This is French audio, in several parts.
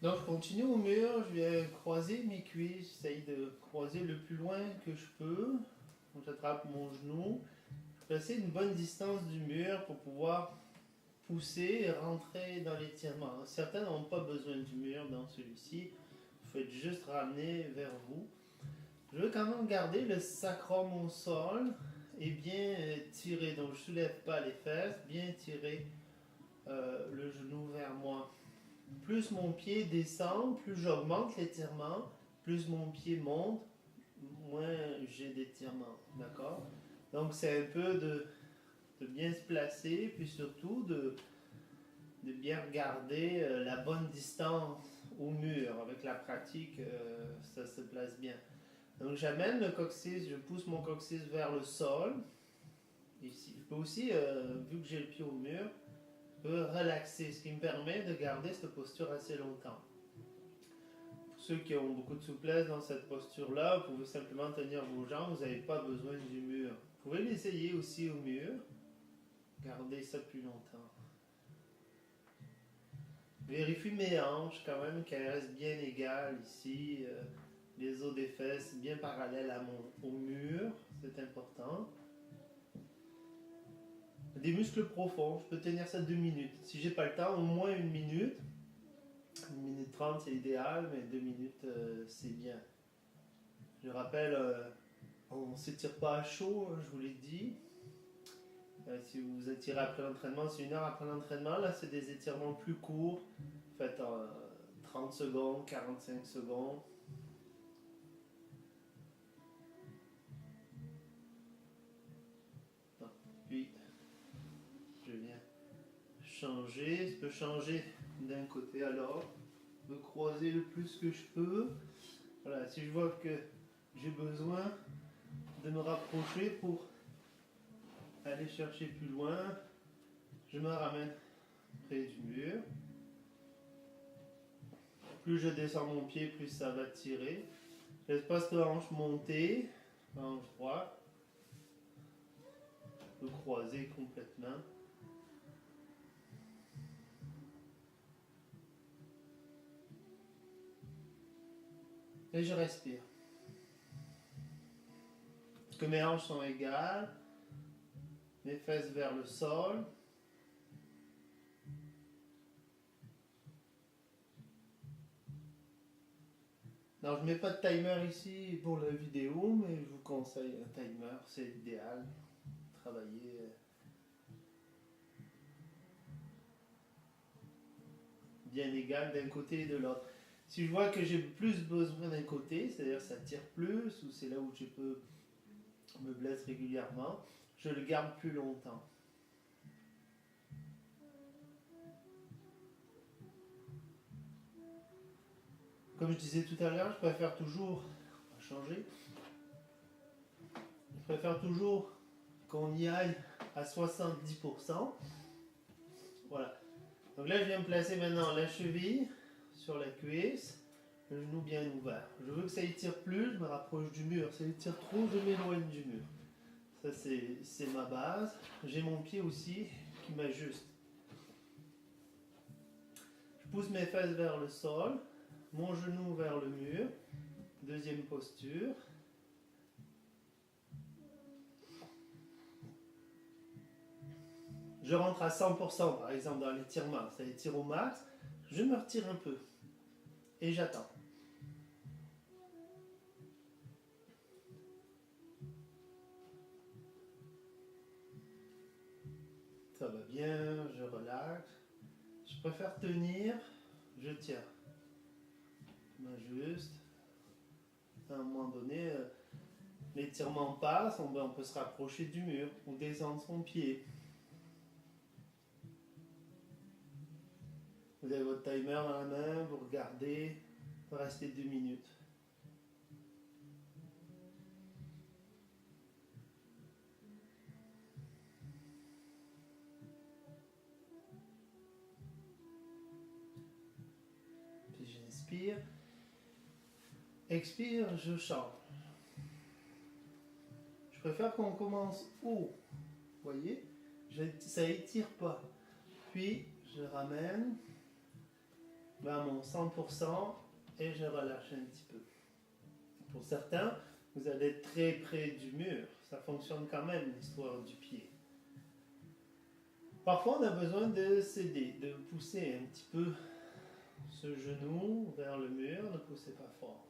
Donc je continue au mur, je viens croiser mes cuisses, j'essaye de croiser le plus loin que je peux. Donc j'attrape mon genou, je vais passer une bonne distance du mur pour pouvoir pousser et rentrer dans l'étirement. Certains n'ont pas besoin du mur dans celui-ci, vous faites juste ramener vers vous. Je veux quand même garder le sacrum au sol et bien tirer, donc je ne soulève pas les fesses, bien tirer le genou vers moi. Plus mon pied descend, plus j'augmente l'étirement, plus mon pied monte, moins j'ai d'étirement, d'accord? Donc c'est un peu de bien se placer, puis surtout de bien regarder la bonne distance au mur. Avec la pratique, ça se place bien. Donc j'amène le coccyx, je pousse mon coccyx vers le sol. Ici. Je peux aussi, vu que j'ai le pied au mur, je peux relaxer, ce qui me permet de garder cette posture assez longtemps. Pour ceux qui ont beaucoup de souplesse dans cette posture-là, vous pouvez simplement tenir vos jambes, vous n'avez pas besoin du mur. Vous pouvez l'essayer aussi au mur, garder ça plus longtemps. Vérifie mes hanches quand même qu'elles restent bien égales ici, les os des fesses bien parallèles au mur, c'est important. Des muscles profonds, je peux tenir ça 2 minutes. Si j'ai pas le temps, au moins 1 minute. 1 minute 30 c'est idéal, mais 2 minutes c'est bien. Je rappelle, on ne s'étire pas à chaud, je vous l'ai dit. Si vous vous étirez après l'entraînement, c'est 1 heure après l'entraînement. Là, c'est des étirements plus courts. Faites 30 secondes, 45 secondes. Puis, je viens changer. Je peux changer d'un côté à l'autre. Je peux croiser le plus que je peux. Voilà, si je vois que j'ai besoin de me rapprocher pour aller chercher plus loin, je me ramène près du mur. Plus je descends mon pied, plus ça va tirer. L'espace de hanche montée, hanche droite. Je peux croiser complètement. Et je respire. Que mes hanches sont égales, mes fesses vers le sol. Non, je ne mets pas de timer ici pour la vidéo, mais je vous conseille un timer, c'est idéal. Travailler bien égal d'un côté et de l'autre. Si je vois que j'ai plus besoin d'un côté, c'est-à-dire ça tire plus, ou c'est là où je peux me blesse régulièrement, je le garde plus longtemps. Comme je disais tout à l'heure, je préfère toujours, on va changer, je préfère toujours qu'on y aille à 70%. Voilà. Donc là, je viens me placer maintenant la cheville sur la cuisse, le genou bien ouvert. Je veux que ça étire plus, je me rapproche du mur. Ça étire trop, je m'éloigne du mur. Ça, c'est ma base. J'ai mon pied aussi qui m'ajuste. Je pousse mes fesses vers le sol, mon genou vers le mur. Deuxième posture. Je rentre à 100% par exemple dans l'étirement, ça étire au max. Je me retire un peu et j'attends. Ça va bien, je relaxe. Je préfère tenir, je tiens. Je m'ajuste. À un moment donné, l'étirement passe, on peut se rapprocher du mur ou descendre son pied. Vous avez votre timer dans la main, vous regardez, vous restez 2 minutes. Puis j'inspire. Expire, je change. Je préfère qu'on commence haut. Vous voyez, ça étire pas. Puis je ramène. vais à mon 100% et je relâche un petit peu. Pour certains, vous allez être très près du mur. Ça fonctionne quand même, l'histoire du pied. Parfois, on a besoin de céder, de pousser un petit peu ce genou vers le mur. Ne poussez pas fort.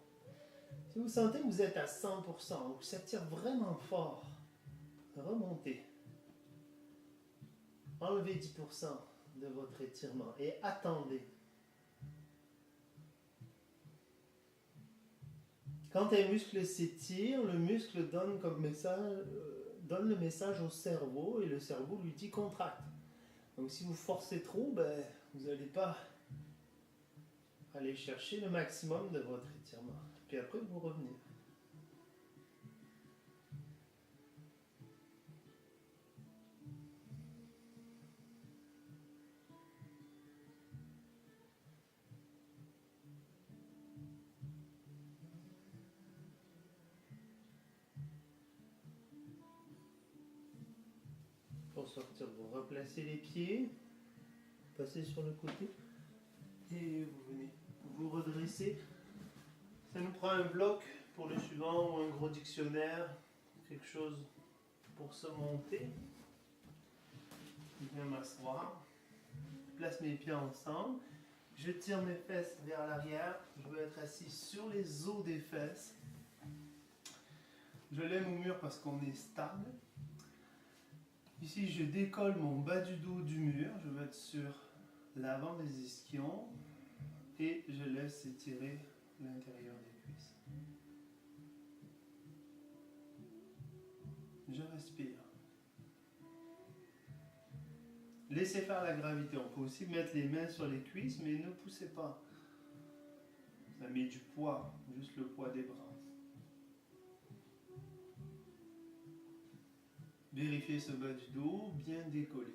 Si vous sentez que vous êtes à 100%, que ça tire vraiment fort, remontez. Enlevez 10% de votre étirement et attendez. Quand un muscle s'étire, le muscle donne le message au cerveau et le cerveau lui dit contracte. Donc si vous forcez trop, vous n'allez pas aller chercher le maximum de votre étirement. Puis après, vous revenez. Pour sortir, vous replacez les pieds, passez sur le côté et vous venez vous redresser. Ça nous prend un bloc pour le suivant ou un gros dictionnaire, quelque chose pour se monter. Je viens m'asseoir, je place mes pieds ensemble, je tire mes fesses vers l'arrière, je veux être assis sur les os des fesses. Je lève au mur parce qu'on est stable. Ici, je décolle mon bas du dos du mur, je vais être sur l'avant des ischions et je laisse étirer l'intérieur des cuisses. Je respire. Laissez faire la gravité. On peut aussi mettre les mains sur les cuisses, mais ne poussez pas. Ça met du poids, juste le poids des bras. Vérifiez ce bas du dos bien décollé.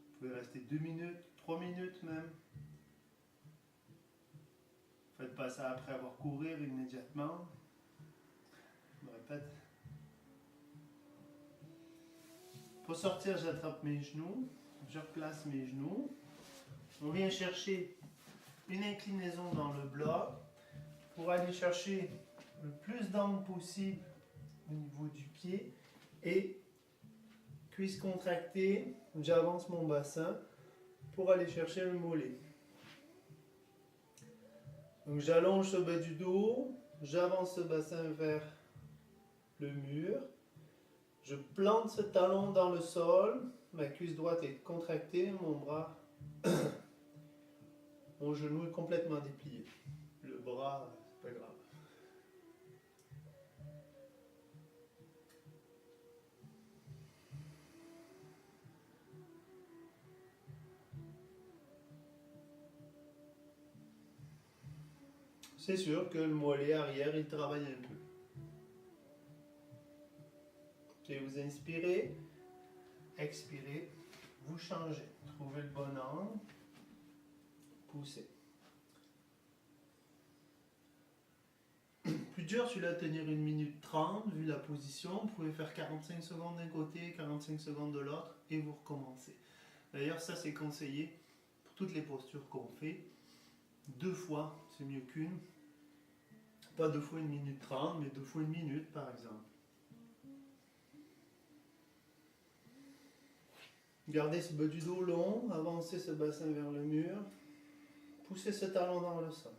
Vous pouvez rester 2 minutes, 3 minutes même. Faites pas ça après avoir couru immédiatement. Je me répète. Pour sortir, j'attrape mes genoux, je replace mes genoux. On vient chercher une inclinaison dans le bloc pour aller chercher le plus d'angle possible au niveau du pied et cuisse contractée, j'avance mon bassin pour aller chercher le mollet. Donc j'allonge ce bas du dos, j'avance ce bassin vers le mur. Je plante ce talon dans le sol, ma cuisse droite est contractée, mon bras, mon genou est complètement déplié. Le bras, c'est pas grave. C'est sûr que le mollet arrière, il travaille un peu. Et vous inspirez, expirez, vous changez. Trouvez le bon angle, poussez. Plus dur celui-là à tenir 1 minute 30 vu la position. Vous pouvez faire 45 secondes d'un côté, 45 secondes de l'autre et vous recommencez. D'ailleurs, ça c'est conseillé pour toutes les postures qu'on fait. 2 fois, c'est mieux qu'une. Pas 2 fois 1 minute 30, mais 2 fois 1 minute par exemple. Gardez ce bas du dos long, avancez ce bassin vers le mur, poussez ce talon dans le sol.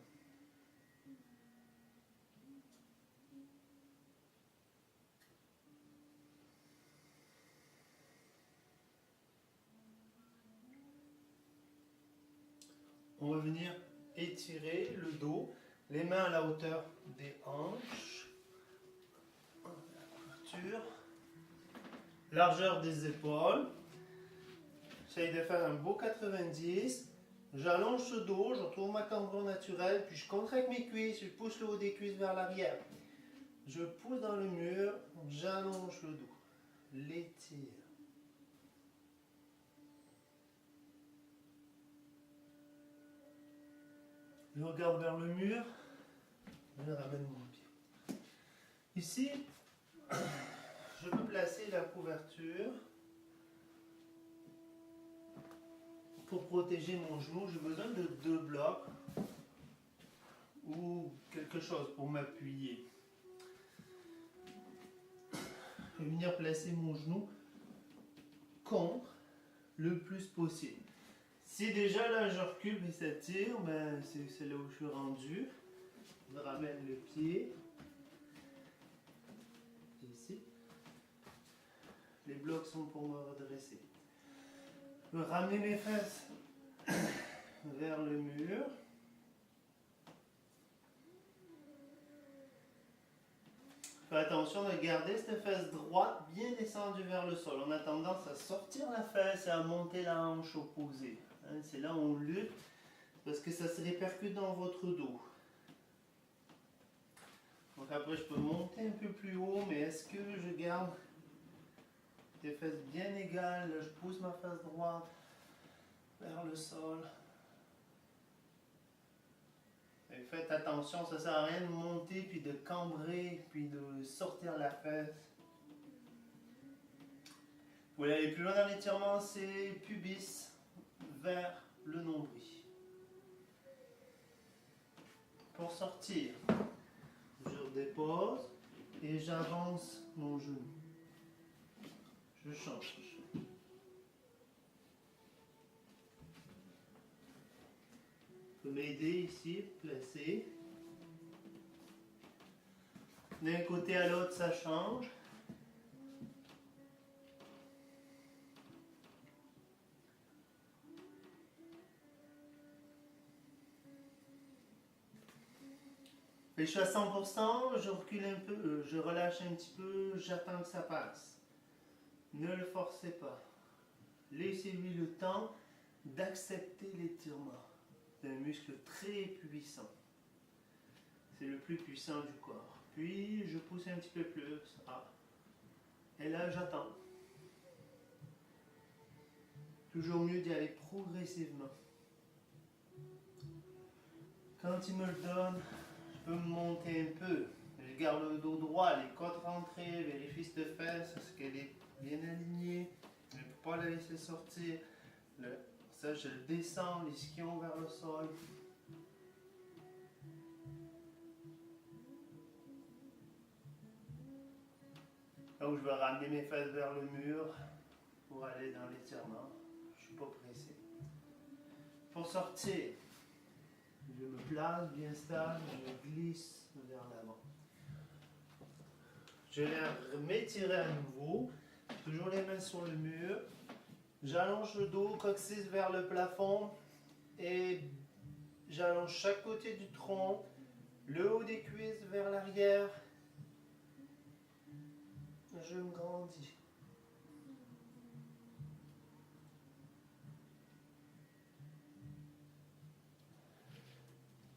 On va venir étirer le dos, les mains à la hauteur des hanches, la couverture, largeur des épaules. J'essaye de faire un beau 90. J'allonge ce dos, je retrouve ma cambrure naturelle, puis je contracte mes cuisses, je pousse le haut des cuisses vers l'arrière. Je pousse dans le mur, j'allonge le dos, l'étire. Je regarde vers le mur. Je ramène mon pied. Ici, je peux placer la couverture. Pour protéger mon genou, j'ai besoin de 2 blocs ou quelque chose pour m'appuyer. Je vais venir placer mon genou contre le plus possible. Si déjà là je recule et ça tire, ben c'est là où je suis rendu. Je ramène le pied. Ici. Les blocs sont pour me redresser. Je vais ramener mes fesses vers le mur. Fais attention de garder cette fesse droite bien descendue vers le sol. On a tendance à sortir la fesse et à monter la hanche opposée. Hein, c'est là où on lutte parce que ça se répercute dans votre dos. Donc après je peux monter un peu plus haut, mais est-ce que je garde des fesses bien égales? Là, je pousse ma fesse droite vers le sol. Et faites attention, ça ne sert à rien de monter, puis de cambrer, puis de sortir la fesse. Vous pouvez aller plus loin dans l'étirement, c'est pubis vers le nombril. Pour sortir, je redépose et j'avance mon genou. Je change. Vous pouvez m'aider ici, placer. D'un côté à l'autre, ça change. Et je suis à 100%, je recule un peu, je relâche un petit peu, j'attends que ça passe. Ne le forcez pas. Laissez-lui le temps d'accepter l'étirement. C'est un muscle très puissant. C'est le plus puissant du corps. Puis je pousse un petit peu plus. Ah. Et là j'attends. Toujours mieux d'y aller progressivement. Quand il me le donne, je peux me monter un peu. Je garde le dos droit, les côtes rentrées, vérifie cette fesse, est-ce qu'elle est bien alignée. Je ne peux pas la laisser sortir. Ça, je le descends, l'ischion vers le sol. Donc, je vais ramener mes fesses vers le mur pour aller dans l'étirement. Je ne suis pas pressé. Pour sortir, je me place bien stable, je glisse vers l'avant. Je vais m'étirer à nouveau, toujours les mains sur le mur. J'allonge le dos, coccyx vers le plafond et j'allonge chaque côté du tronc, le haut des cuisses vers l'arrière. Je me grandis.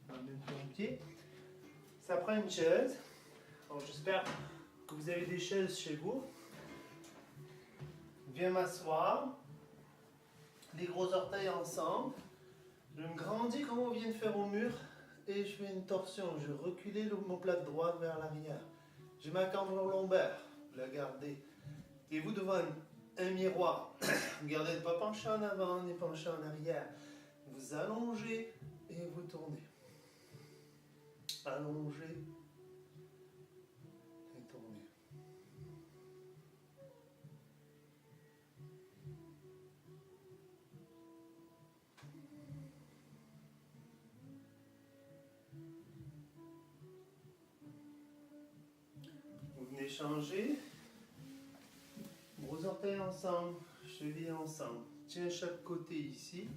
Amène ton pied. Ça prend une chaise. Alors j'espère que vous avez des chaises chez vous. Je viens m'asseoir. Les gros orteils ensemble. Je me grandis comme on vient de faire au mur et je fais une torsion. Je recule l'omoplate droite vers l'arrière. J'ai ma cambrure lombaire. Vous la gardez. Et vous devant un miroir. Gardez de ne pas pencher en avant ni pencher en arrière. Vous allongez et vous tournez. Allongez et tournez. Vous venez changer. Gros orteils ensemble, chevilles ensemble. Tiens chaque côté ici.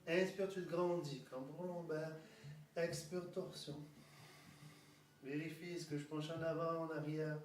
Inspire, tu te grandis. Cambrure lombaire. Expire, torsion. Vérifie, est-ce que je penche en avant, en arrière.